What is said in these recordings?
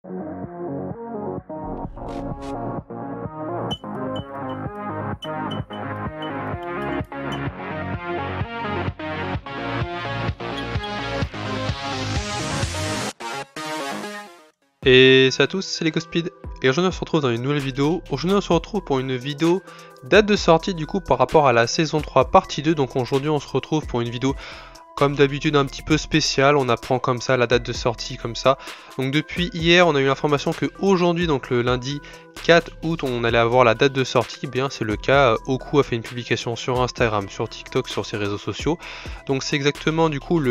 Et salut à tous, c'est LegoSpeed et aujourd'hui on se retrouve dans une nouvelle vidéo. Aujourd'hui on se retrouve pour une vidéo date de sortie du coup par rapport à la saison 3 partie 2. Donc aujourd'hui on se retrouve pour une vidéo comme d'habitude un petit peu spéciale. On apprend comme ça la date de sortie comme ça. Donc depuis hier on a eu l'information que aujourd'hui, donc le lundi 4 août, on allait avoir la date de sortie. Eh bien c'est le cas, Oku a fait une publication sur Instagram, sur TikTok, sur ses réseaux sociaux. Donc c'est exactement du coup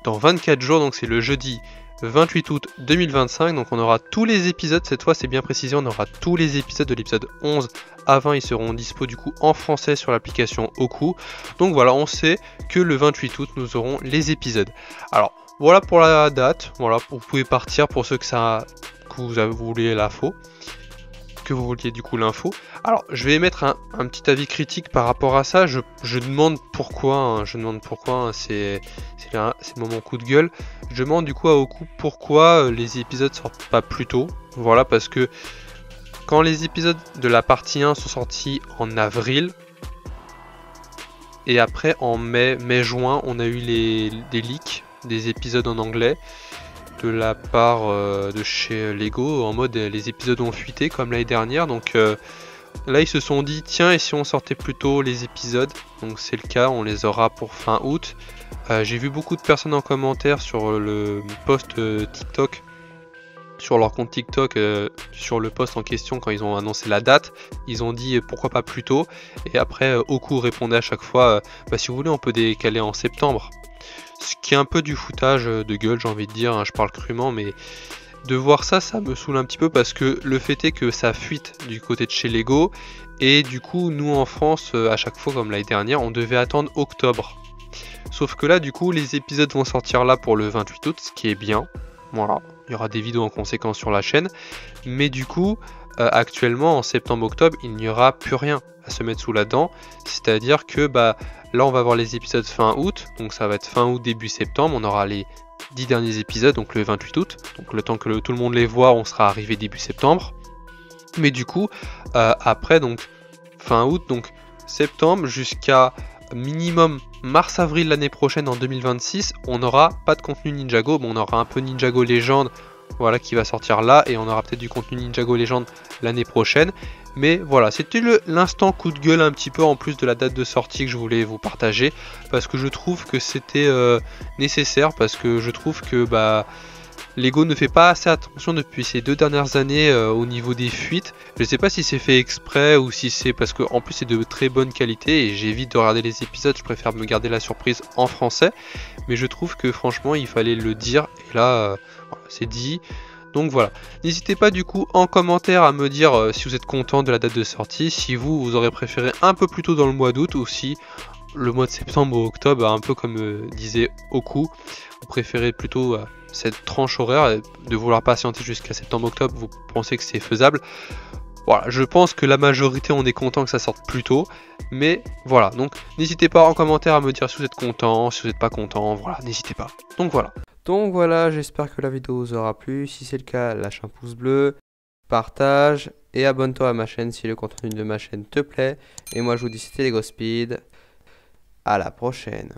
dans 24 jours, donc c'est le jeudi 28 août 2025, donc on aura tous les épisodes, cette fois c'est bien précisé, on aura tous les épisodes de l'épisode 11 à 20, ils seront dispo du coup en français sur l'application Oku. Donc voilà, on sait que le 28 août nous aurons les épisodes. Alors voilà pour la date, voilà, vous pouvez partir pour ceux que vous voulez l'info. Que vous vouliez du coup l'info. Alors je vais émettre un petit avis critique par rapport à ça. Je demande pourquoi, c'est mon coup de gueule. Je demande du coup à Oku pourquoi les épisodes sortent pas plus tôt. Voilà, parce que quand les épisodes de la partie 1 sont sortis en avril, et après en mai-juin, on a eu des leaks des épisodes en anglais de la part de chez Lego, en mode les épisodes ont fuité comme l'année dernière. Donc là ils se sont dit tiens, et si on sortait plus tôt les épisodes. Donc c'est le cas, on les aura pour fin août. J'ai vu beaucoup de personnes en commentaire sur le post TikTok, sur leur compte TikTok, sur le post en question, quand ils ont annoncé la date, ils ont dit pourquoi pas plus tôt. Et après Oku répondait à chaque fois bah, si vous voulez on peut décaler en septembre. Ce qui est un peu du foutage de gueule, j'ai envie de dire, hein, je parle crûment, mais de voir ça, ça me saoule un petit peu, parce que le fait est que ça fuite du côté de chez Lego, et du coup, nous en France, à chaque fois, comme l'année dernière, on devait attendre octobre. Sauf que là, du coup, les épisodes vont sortir là pour le 28 août, ce qui est bien. Voilà, il y aura des vidéos en conséquence sur la chaîne, mais du coup, actuellement, en septembre-octobre, il n'y aura plus rien à se mettre sous la dent, c'est-à-dire que bah là on va avoir les épisodes fin août, donc ça va être fin août début septembre, on aura les 10 derniers épisodes, donc le 28 août, donc le temps que tout le monde les voit, on sera arrivé début septembre. Mais du coup après, donc fin août, donc septembre jusqu'à minimum mars-avril l'année prochaine, en 2026, on n'aura pas de contenu Ninjago. Bon, on aura un peu Ninjago Legend, voilà, qui va sortir là, et on aura peut-être du contenu Ninjago Legend l'année prochaine. Mais voilà, c'était l'instant coup de gueule un petit peu, en plus de la date de sortie, que je voulais vous partager, parce que je trouve que c'était nécessaire, parce que je trouve que bah Lego ne fait pas assez attention depuis ces 2 dernières années au niveau des fuites. Je ne sais pas si c'est fait exprès ou si c'est parce que en plus c'est de très bonne qualité et j'évite de regarder les épisodes, je préfère me garder la surprise en français. Mais je trouve que franchement il fallait le dire, et là voilà, c'est dit. Donc voilà, n'hésitez pas du coup en commentaire à me dire si vous êtes content de la date de sortie, si vous aurez préféré un peu plus tôt dans le mois d'août, ou si le mois de septembre ou octobre, un peu comme disait Oku, vous préférez plutôt cette tranche horaire, de vouloir patienter jusqu'à septembre-octobre, vous pensez que c'est faisable. Voilà, je pense que la majorité on est content que ça sorte plus tôt, mais voilà, donc n'hésitez pas en commentaire à me dire si vous êtes content, si vous n'êtes pas content, voilà, n'hésitez pas. Donc voilà, j'espère que la vidéo vous aura plu. Si c'est le cas, lâche un pouce bleu, partage et abonne-toi à ma chaîne si le contenu de ma chaîne te plaît. Et moi je vous dis c'était LegoSpeed, à la prochaine.